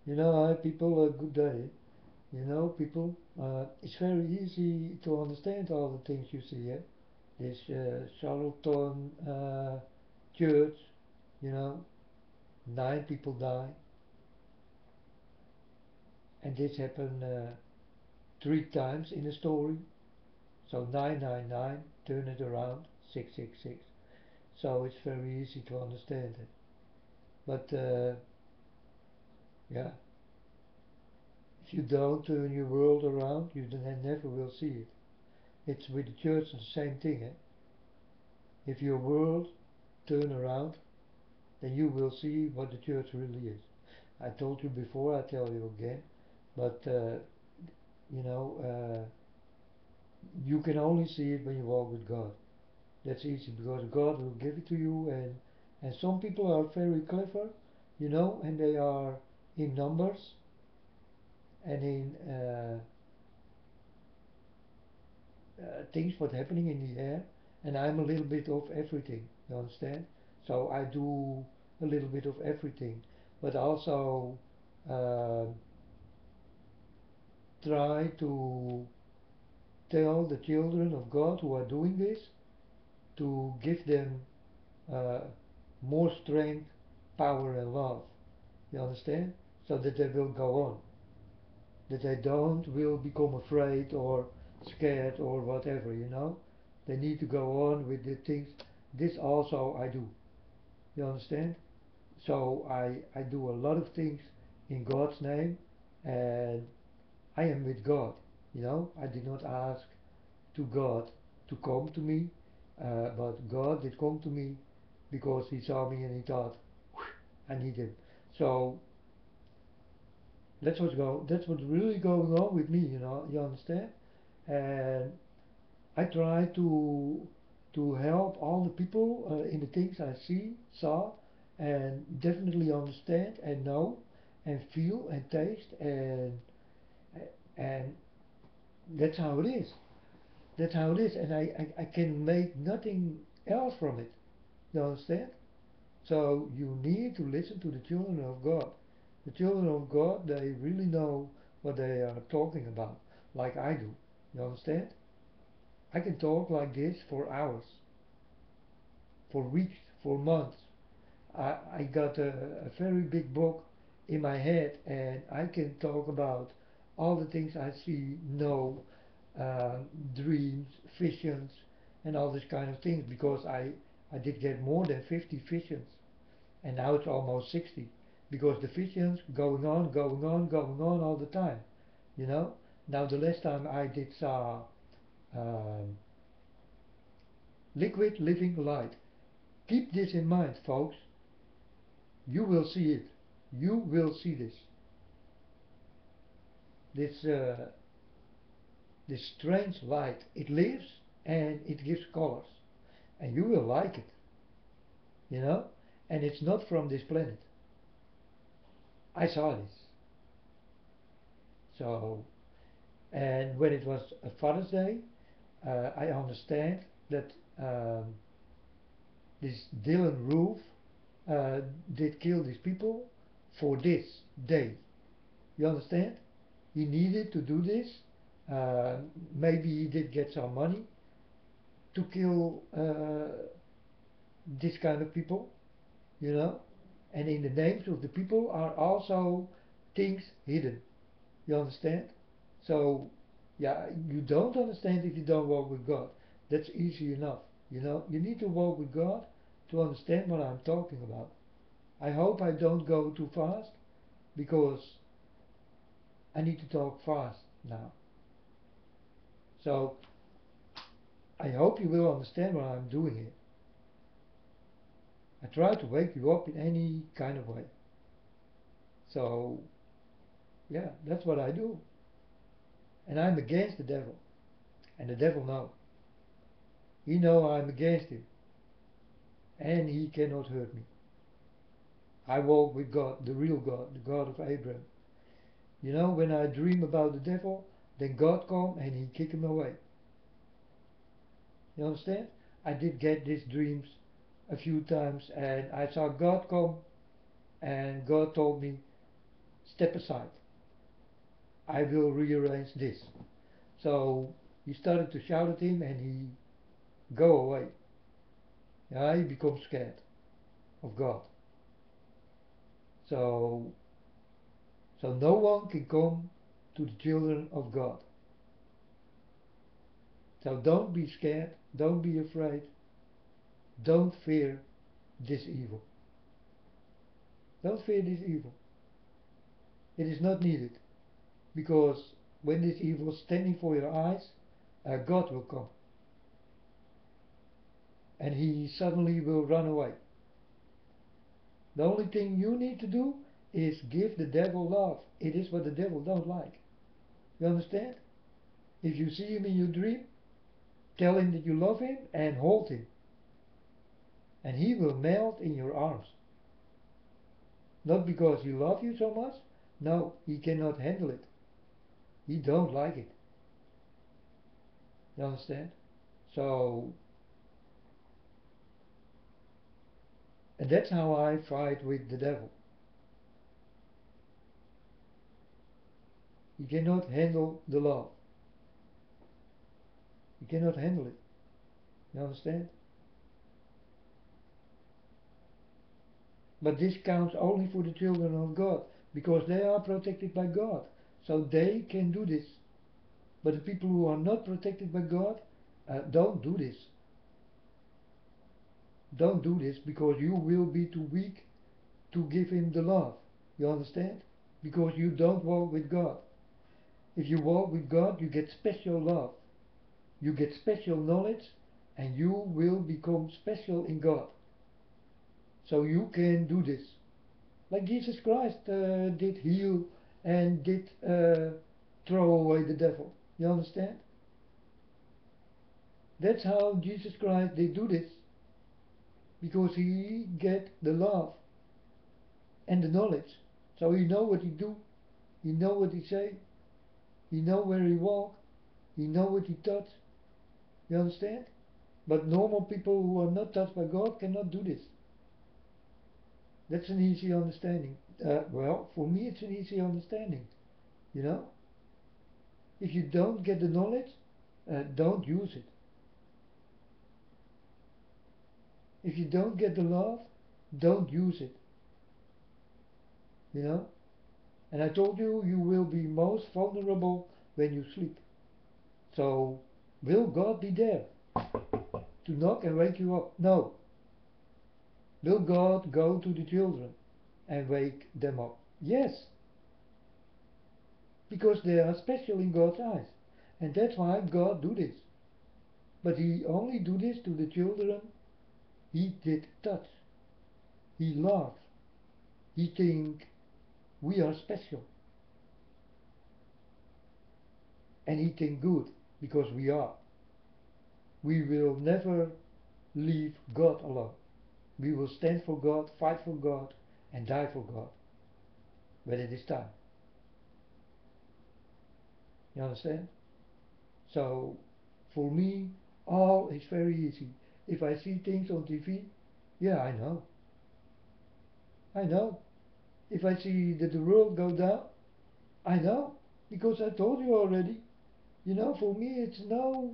You know, hi people, good day. You know, people, it's very easy to understand all the things you see here. This Charlton church, you know, 9 people die, and this happened 3 times in the story. So 999, turn it around, 666. So it's very easy to understand it. But yeah, if you don't turn your world around, you never will see it. It's with the church the same thing. Eh? If your world turn around, then you will see what the church really is. I told you before, I tell you again, but you know, you can only see it when you walk with God. That's easy because God will give it to you, and some people are very clever, you know, and they are in numbers and in things what happening in the air, and I'm a little bit of everything. You understand? So I do a little bit of everything, but also uh, try to tell the children of God who are doing this to give them uh, more strength, power, and love. You understand? So that they will go on, that they don't will become afraid or scared or whatever. You know, they need to go on with the things. This also I do. You understand? So I do a lot of things in God's name, and I am with God. You know, I did not ask to God to come to me, but God did come to me because He saw me and He thought, I need Him. So that's what's really going on with me. You know, you understand? And I try to help all the people in the things I saw, and definitely understand and know and feel and taste, and that's how it is. That's how it is, and I can make nothing else from it. You understand? So you need to listen to the children of God. The children of God, they really know what they are talking about, like I do. You understand? I can talk like this for hours, for weeks, for months. I got a very big book in my head, and I can talk about all the things I see, know, uh, dreams, visions, and all this kind of things because I did get more than 50 visions, and now it's almost 60 because the visions going on, going on, going on all the time. You know. Now the last time I did saw um, liquid living light. Keep this in mind, folks. You will see it. You will see this. This this strange light. It lives and it gives colors, and you will like it. You know, and it's not from this planet. I saw this. So, and when it was a Father's Day, I understand that um, this Dylan Roof did kill these people for this day. You understand? He needed to do this. Uh, Maybe he did get some money to kill this kind of people, you know. And in the names of the people are also things hidden. You understand? So, yeah, you don't understand if you don't walk with God. That's easy enough. You know, you need to walk with God to understand what I'm talking about. I hope I don't go too fast because I need to talk fast now. So I hope you will understand what I'm doing here. I try to wake you up in any kind of way. So yeah, that's what I do. And I'm against the devil. And the devil knows. He knows I'm against him. And he cannot hurt me. I walk with God, the real God, the God of Abraham. You know, when I dream about the devil, then God come and he kick him away. You understand? I did get these dreams a few times, and I saw God come, and God told me, step aside. I will rearrange this. So he started to shout at him and he go away. Yeah, he becomes scared of God. So no one can come to the children of God. So don't be scared, don't be afraid, don't fear this evil. Don't fear this evil. It is not needed, because when this evil is standing for your eyes, God will come. And he suddenly will run away. The only thing you need to do is give the devil love. It is what the devil don't like. You understand? If you see him in your dream, tell him that you love him and hold him. And he will melt in your arms. Not because he loves you so much. No, he cannot handle it. He don't like it. You understand? So, and that's how I fight with the devil. He cannot handle the love. He cannot handle it. You understand? But this counts only for the children of God, because they are protected by God. So they can do this. But the people who are not protected by God, don't do this. Don't do this, because you will be too weak to give him the love. You understand? Because you don't walk with God. If you walk with God, you get special love. You get special knowledge, and you will become special in God. So you can do this. Like Jesus Christ did heal and did throw away the devil. You understand? That's how Jesus Christ did do this. Because he get the love and the knowledge. So he know what he do. He know what he say. He know where he walk. He know what he touch. You understand? But normal people who are not touched by God cannot do this. That's an easy understanding. Well, for me it's an easy understanding. You know? If you don't get the knowledge, don't use it. If you don't get the love, don't use it. You know? And I told you, you will be most vulnerable when you sleep. So, will God be there to knock and wake you up? No. Will God go to the children and wake them up? Yes. Because they are special in God's eyes. And that's why God do this. But he only do this to the children he did touch. He love. He think we are special. And he think good, because we are. We will never leave God alone. We will stand for God, fight for God, and die for God when it is time. You understand? So, for me, all is very easy. If I see things on TV, yeah, I know. I know. If I see that the world go down, I know. Because I told you already. You know, for me it's no...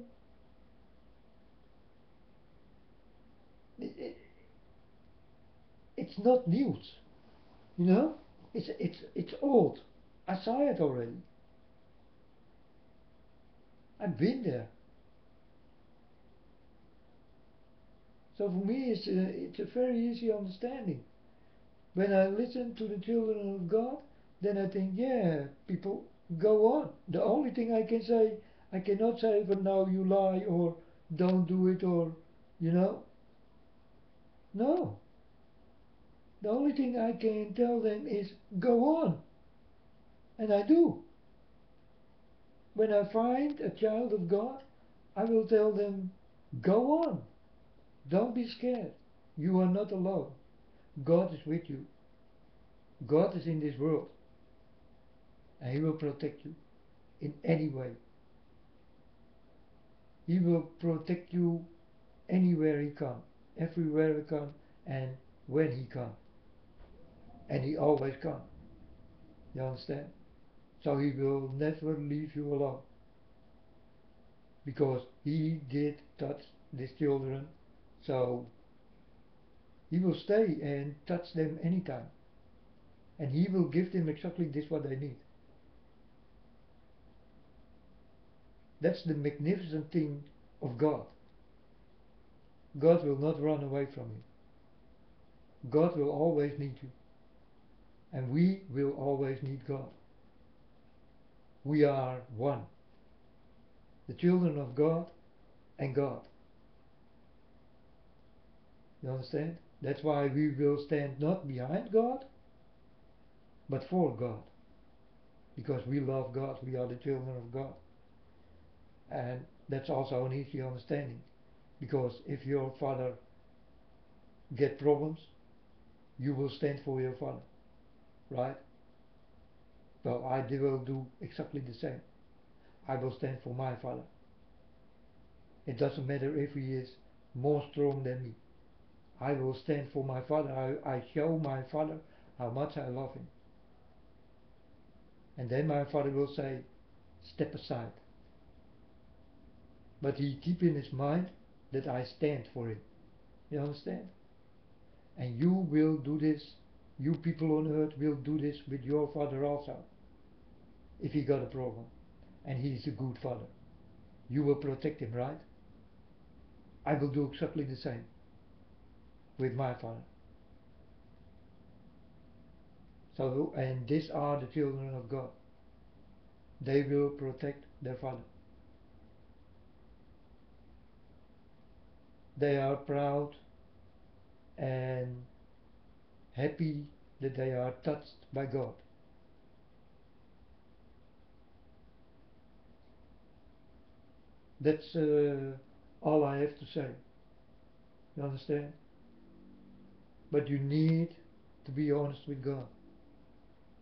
it's not news. You know? It's old. I saw it already. I've been there. So for me it's a very easy understanding. When I listen to the children of God, then I think, yeah, people, go on. The only thing I can say, I cannot say, but no, you lie, or don't do it, or, you know. No. The only thing I can tell them is, go on. And I do. When I find a child of God, I will tell them, go on. Don't be scared. You are not alone. God is with you. God is in this world. And he will protect you in any way. He will protect you anywhere he can, everywhere he can, and when he can. And he always can. You understand? So He will never leave you alone. Because He did touch these children, so He will stay and touch them anytime. And He will give them exactly this what they need. That's the magnificent thing of God. God will not run away from you. God will always need you. And we will always need God. We are one. The children of God and God. You understand? That's why we will stand not behind God, but for God. Because we love God, we are the children of God. And that's also an easy understanding. Because if your father get problems, you will stand for your father. Right? Well, I will do exactly the same. I will stand for my father. It doesn't matter if he is more strong than me. I will stand for my father. I show my father how much I love him. And then my father will say, step aside. But he keep in his mind that I stand for him. You understand? And you will do this, you people on earth will do this with your father also. If he got a problem. And he is a good father. You will protect him, right? I will do exactly the same with my father. So, and these are the children of God. They will protect their father. They are proud and happy that they are touched by God. That's all I have to say. You understand? But you need to be honest with God.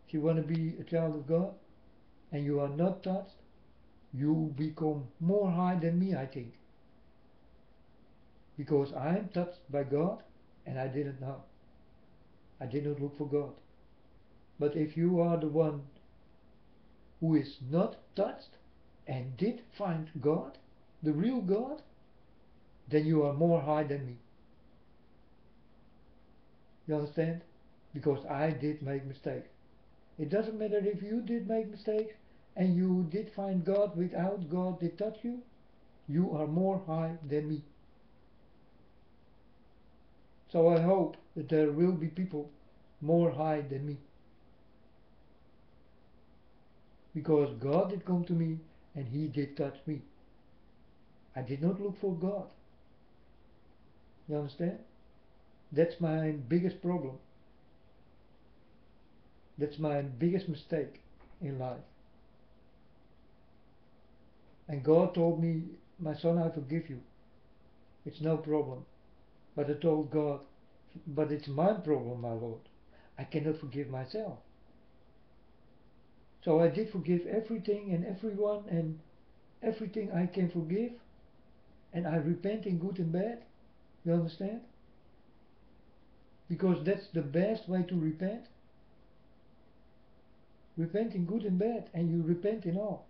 If you want to be a child of God and you are not touched, you become more high than me, I think. Because I am touched by God and I didn't know. I did not look for God. But if you are the one who is not touched and did find God, the real God, then you are more high than me. You understand? Because I did make mistakes. It doesn't matter if you did make mistakes and you did find God without God did touch you, you are more high than me. So I hope that there will be people more high than me. Because God did come to me and He did touch me. I did not look for God. You understand? That's my biggest problem. That's my biggest mistake in life. And God told me, my son, I forgive you. It's no problem. But I told God, but it's my problem, my Lord. I cannot forgive myself. So I did forgive everything and everyone and everything I can forgive. And I repent in good and bad. You understand? Because that's the best way to repent. Repent in good and bad, and you repent in all.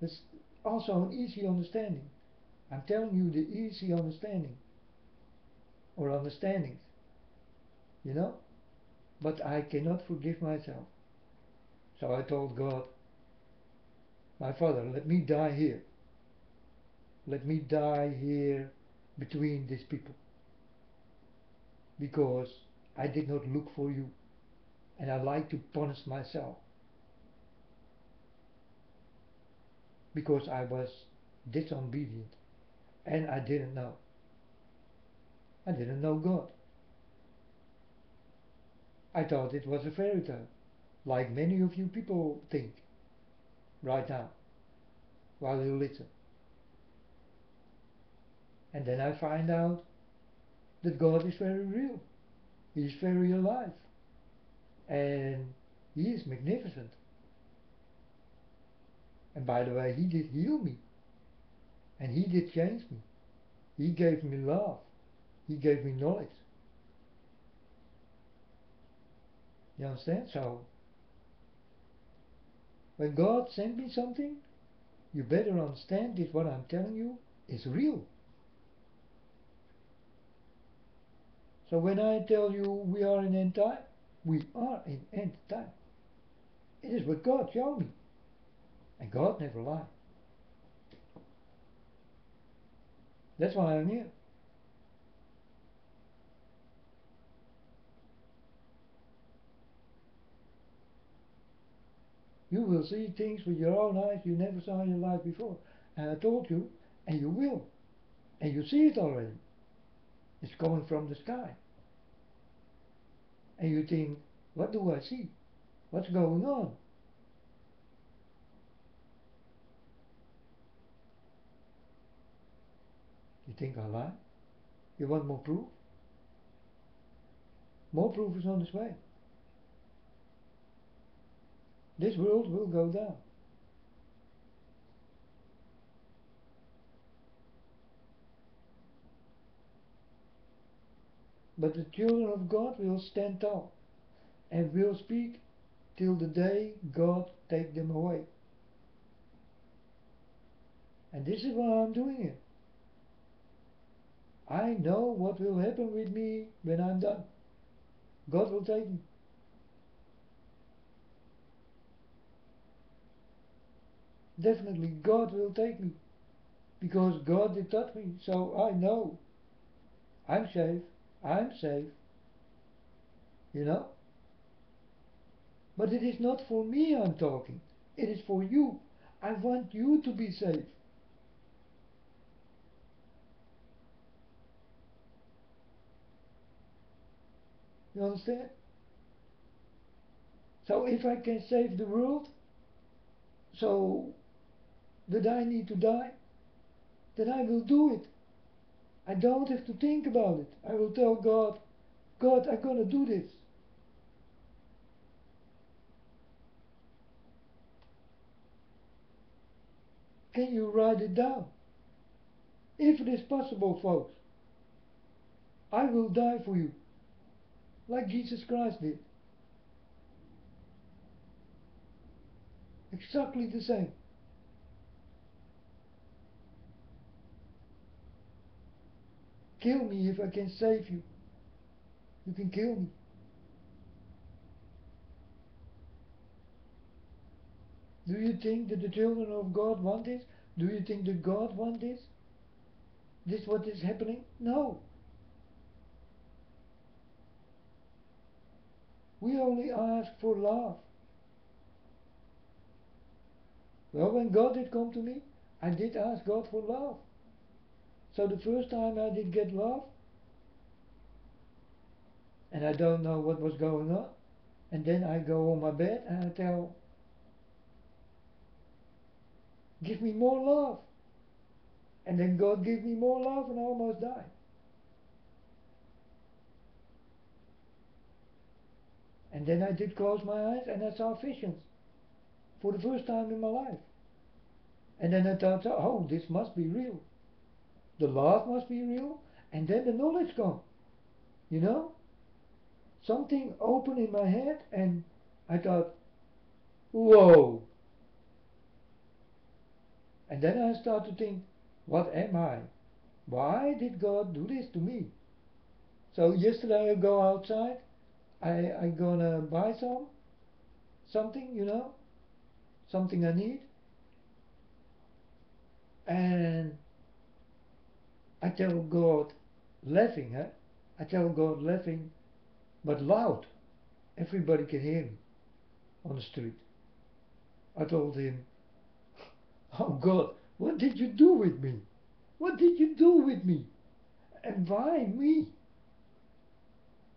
That's also an easy understanding. I'm telling you the easy understanding. Or understandings. You know? But I cannot forgive myself. So I told God, my Father, let me die here. Let me die here between these people. Because I did not look for you. And I like to punish myself. Because I was disobedient. And I didn't know. I didn't know God. I thought it was a fairy tale. Like many of you people think. Right now. While you listen. And then I find out that God is very real. He is very alive. And He is magnificent. And by the way, He did heal me. And He did change me. He gave me love. He gave me knowledge. You understand? So, When God sent me something, you better understand that what I'm telling you is real. So when I tell you we are in end time, we are in end time. It is what God showed me. And God never lied. That's why I'm here. You will see things with your own eyes you never saw in your life before. And I told you, and you will. And you see it already. It's coming from the sky. And you think, what do I see? What's going on? You think I lie? You want more proof? More proof is on its way. This world will go down. But the children of God will stand tall and will speak till the day God take them away. And this is why I'm doing it. I know what will happen with me when I'm done. God will take me. Definitely God will take me. Because God did touch me. So I know I'm safe. I'm safe. You know? But it is not for me I'm talking. It is for you. I want you to be safe. You understand? So if I can save the world, so that I need to die, then I will do it. I don't have to think about it. I will tell God, God, I'm gonna do this. Can you write it down? If it is possible, folks, I will die for you, like Jesus Christ did. Exactly the same. Kill me if I can save you. You can kill me. Do you think that the children of God want this? Do you think that God wants this? This what is happening? No. We only ask for love. Well, when God did come to me, I did ask God for love. So the first time I did get love, and I don't know what was going on, and then I go on my bed and I tell, give me more love. And then God gave me more love and I almost died. And then I did close my eyes and I saw visions for the first time in my life. And then I thought, oh, this must be real. The love must be real. And then the knowledge come. You know? Something opened in my head and I thought, whoa. And then I start to think, what am I? Why did God do this to me? So yesterday I go outside, I gonna buy something, you know, something I need, and I tell God laughing, eh? I tell God laughing, but loud. Everybody can hear me on the street. I told him, oh God, what did you do with me? What did you do with me? And why me?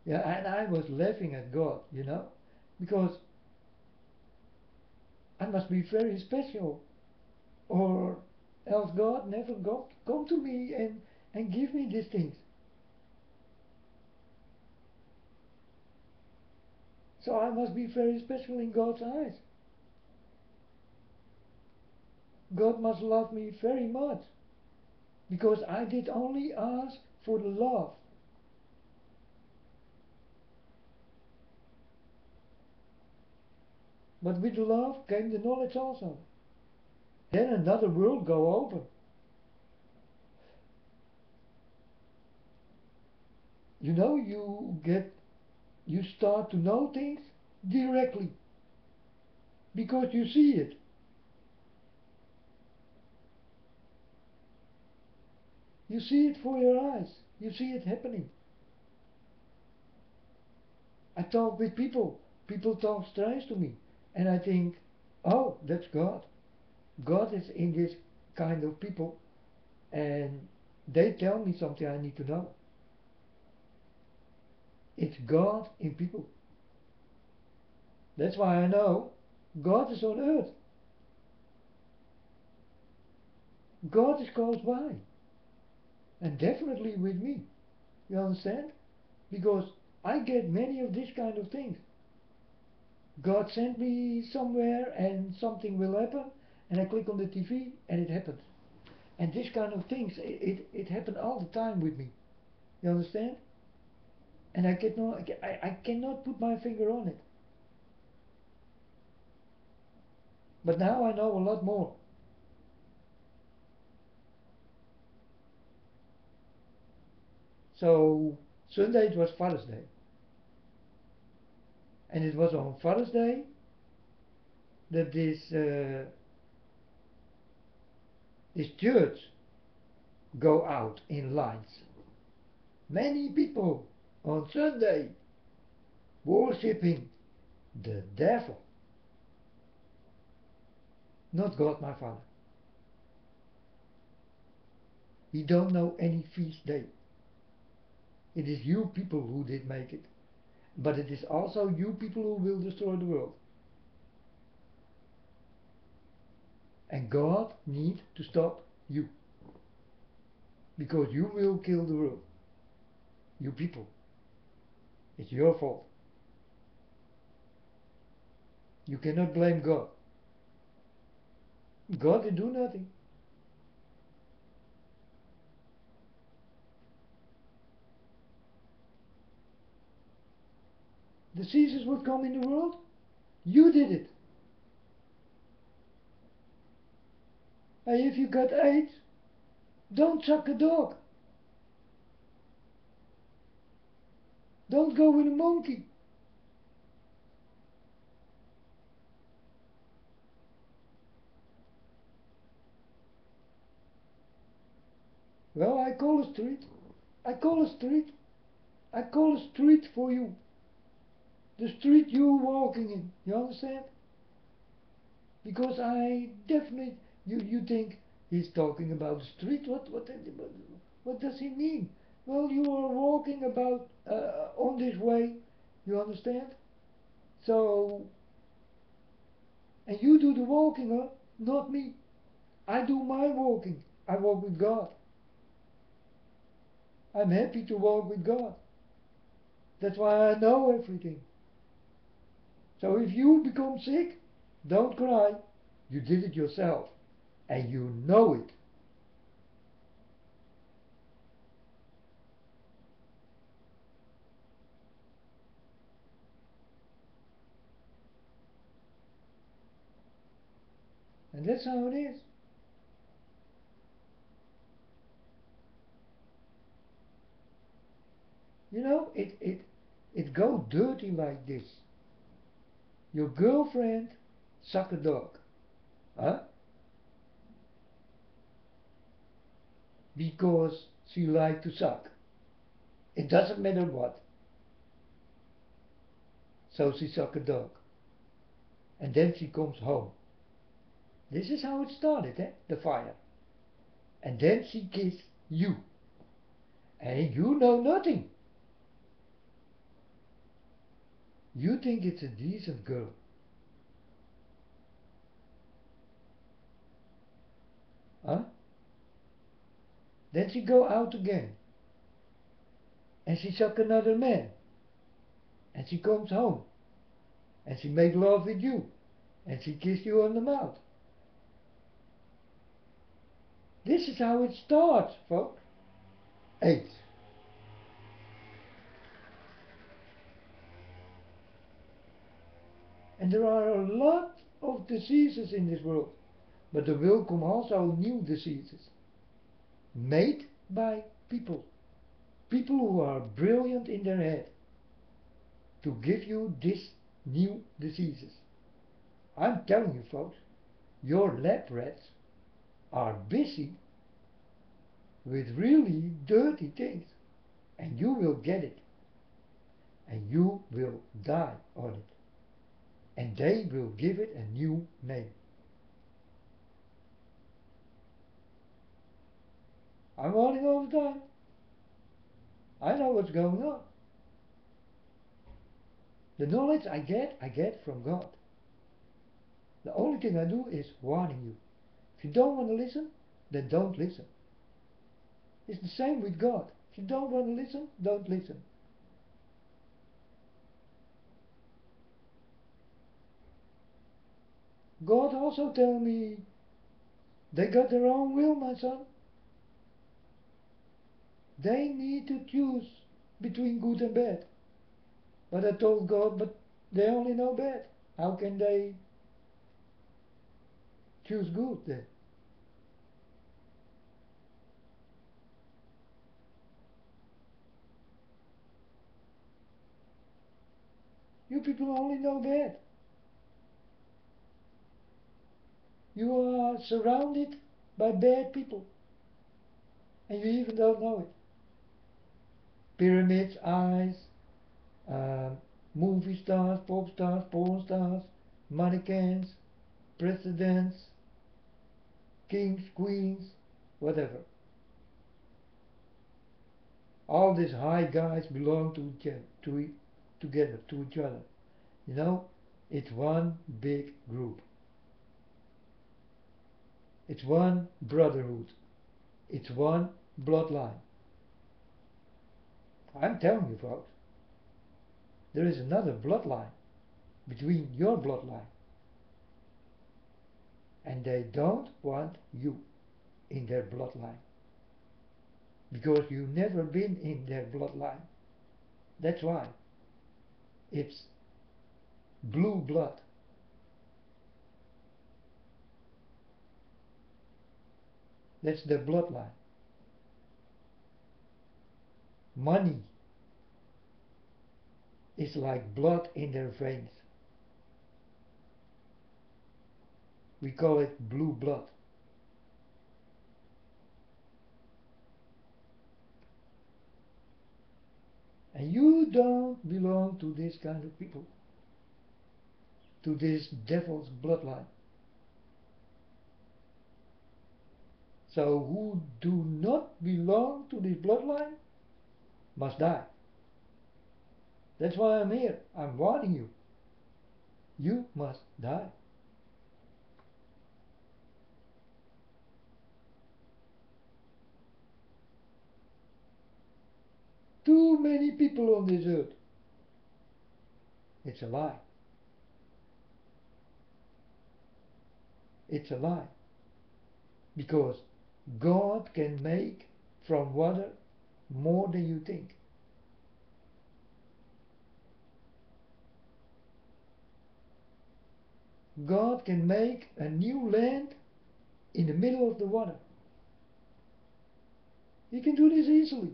Yeah, and I was laughing at God, you know, because I must be very special, or else God never come to me and give me these things. So I must be very special in God's eyes. God must love me very much, because I did only ask for the love. But with the love came the knowledge also. Then another world go open. You know, you start to know things directly because you see it. You see it for your eyes. You see it happening. I talk with people. People talk strange to me. And I think, oh, that's God. God is in this kind of people. And they tell me something I need to know. It's God in people. That's why I know God is on earth. God is close by. And definitely with me. You understand? Because I get many of these kind of things. God sent me somewhere and something will happen, and I click on the TV and it happens. And this kind of things, it happened all the time with me. You understand? And I cannot put my finger on it. But now I know a lot more. So Sunday it was Father's Day. And it was on Father's Day that this church go out in lines. Many people on Sunday worshipping the devil, not God my Father. He don't know any feast day. It is you people who did make it, but it is also you people who will destroy the world. And God needs to stop you, because you will kill the world. You people. It's your fault. You cannot blame God. God did do nothing. Diseases would come in the world. You did it. And if you got AIDS, don't suck a dog. Don't go with a monkey. Well, I call a street. I call a street. I call a street for you. The street you're walking in. You understand? Because I definitely, you think he's talking about the street. What does he mean? Well, you are walking about on this way. You understand? So, and you do the walking, huh? Not me. I do my walking. I walk with God. I'm happy to walk with God. That's why I know everything. So if you become sick, don't cry. You did it yourself. And you know it. And that's how it is. You know, it go dirty like this. Your girlfriend suck a dog. Huh? Because she like to suck. It doesn't matter what. So she suck a dog. And then she comes home. This is how it started, eh? The fire. And then she kiss you. And you know nothing. You think it's a decent girl. Huh? Then she go out again. And she suck another man. And she comes home. And she make love with you. And she kiss you on the mouth. This is how it starts, folks. 8. And there are a lot of diseases in this world. But there will come also new diseases. Made by people. People who are brilliant in their head. To give you these new diseases. I'm telling you folks, your lab rats are busy with really dirty things. And you will get it. And you will die on it. And they will give it a new name. I'm warning all the time. I know what's going on. The knowledge I get from God. The only thing I do is warning you. If you don't want to listen, then don't listen. It's the same with God. If you don't want to listen, don't listen. God also told me, they got their own will, my son. They need to choose between good and bad. But I told God, but they only know bad. How can they choose good then? You people only know bad. You are surrounded by bad people. And you even don't know it. Pyramids, eyes, movie stars, pop stars, porn stars, mannequins, presidents, kings, queens, whatever. All these high guys belong to together, to each other. You know, it's one big group. It's one brotherhood. It's one bloodline. I'm telling you folks, there is another bloodline between your bloodline. And they don't want you in their bloodline. Because you've never been in their bloodline. That's why. It's blue blood. That's their bloodline. Money is like blood in their veins. We call it blue blood. And you don't belong to this kind of people. To this devil's bloodline. So who do not belong to this bloodline must die. That's why I'm here. I'm warning you. You must die. Too many people on this earth. It's a lie. It's a lie. Because God can make from water more than you think. God can make a new land in the middle of the water. He can do this easily.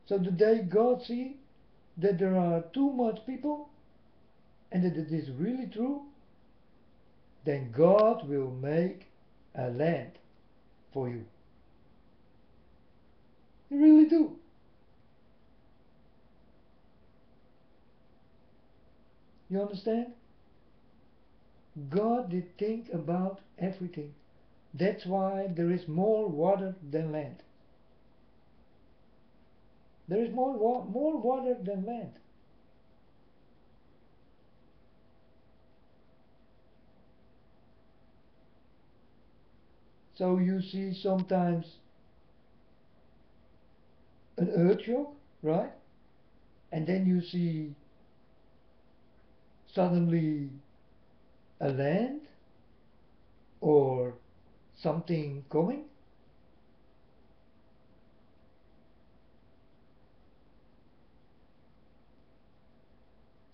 So the day God sees that there are too much people and that it is really true, then God will make a land for you. He really do. You understand? God did think about everything. That's why there is more water than land. There is more water than land. So you see sometimes an earthquake, right? And then you see suddenly a land or something coming.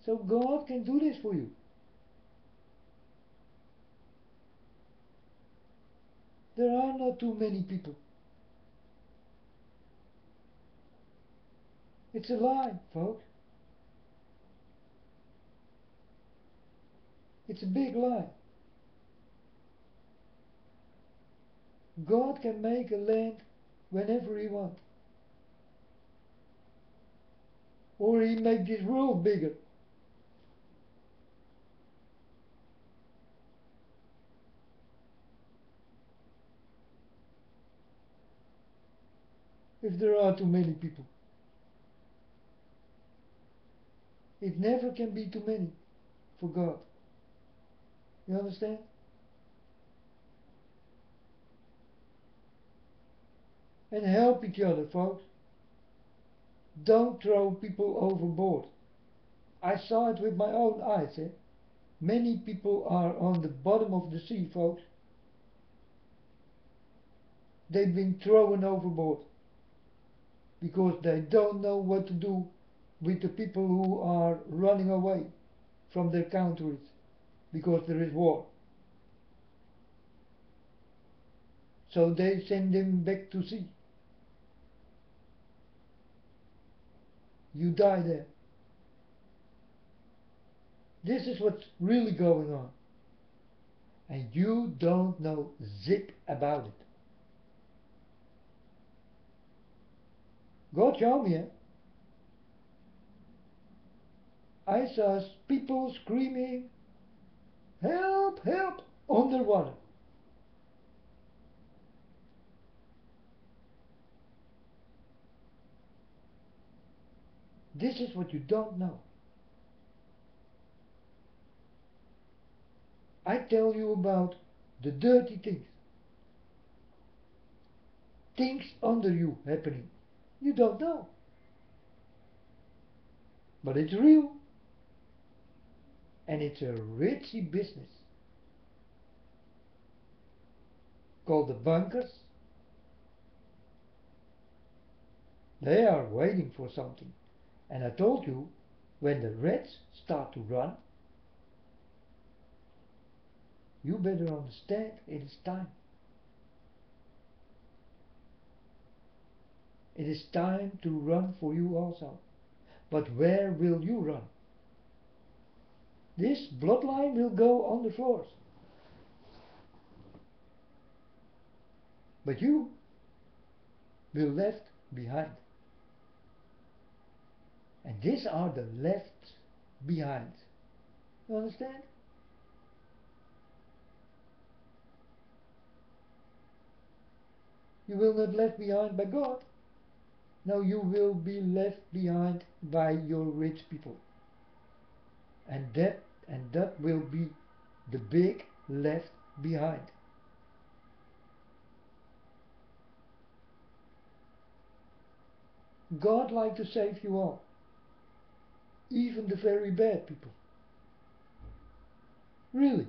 So God can do this for you. There are not too many people. It's a lie, folks. It's a big lie. God can make a land whenever he wants. Or he make this world bigger. If there are too many people. It never can be too many for God. You understand? And help each other, folks. Don't throw people overboard. I saw it with my own eyes. Many people are on the bottom of the sea, folks. They've been thrown overboard because they don't know what to do with the people who are running away from their countries because there is war. So they send them back to sea. You die there. This is what's really going on. And you don't know zip about it. God showed me. I saw people screaming, help, help, underwater. This is what you don't know. I tell you about the dirty things. Things under you happening. You don't know. But it's real. And it's a risky business. Called the bunkers. They are waiting for something. And I told you, when the rats start to run, you better understand it is time. It is time to run for you also. But where will you run? This bloodline will go on the floors. But you will left behind. And these are the left behind. You understand? You will not left behind by God. No, you will be left behind by your rich people. And that will be the big left behind. God like to save you all. Even the very bad people. Really.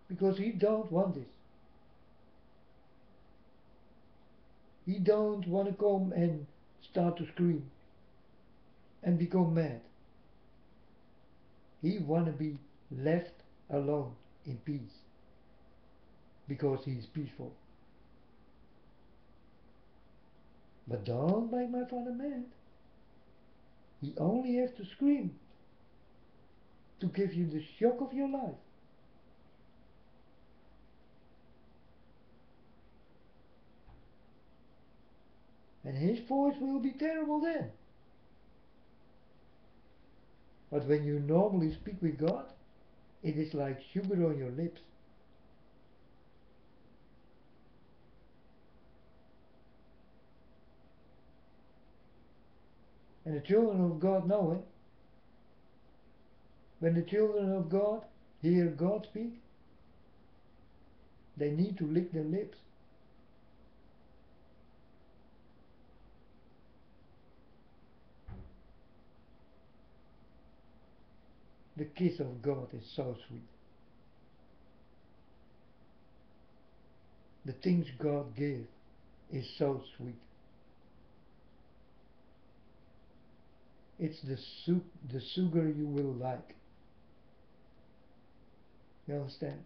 Because he don't want this. He don't want to come and start to scream and become mad. He want to be left alone in peace because he is peaceful. But don't make my father mad. He only has to scream to give you the shock of your life. And his voice will be terrible then. But when you normally speak with God, it is like sugar on your lips. And the children of God know it. When the children of God hear God speak, they need to lick their lips. The kiss of God is so sweet. The things God gives is so sweet. It's the sugar you will like. You understand?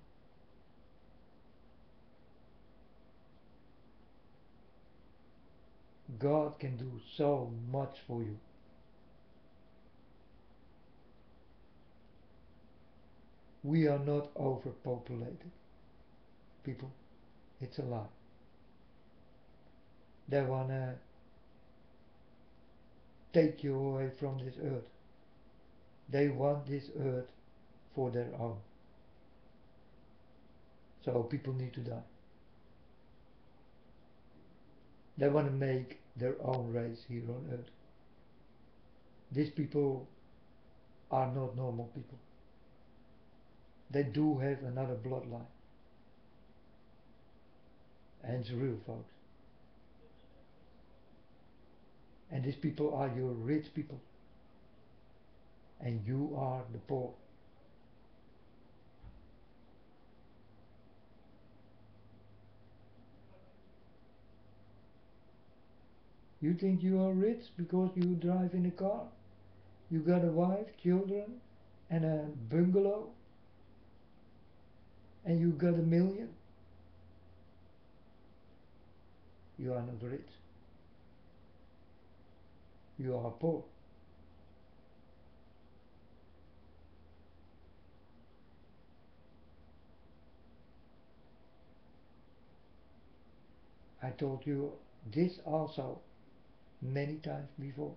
God can do so much for you. We are not overpopulated, people. It's a lie. They wanna take you away from this earth. They want this earth for their own. So people need to die. They want to make their own race here on earth. These people are not normal people. They do have another bloodline. And it's real, folks. And these people are your rich people. And you are the poor. You think you are rich because you drive in a car? You got a wife, children, and a bungalow? And you got 1 million? You are not rich. You are poor. I told you this also many times before.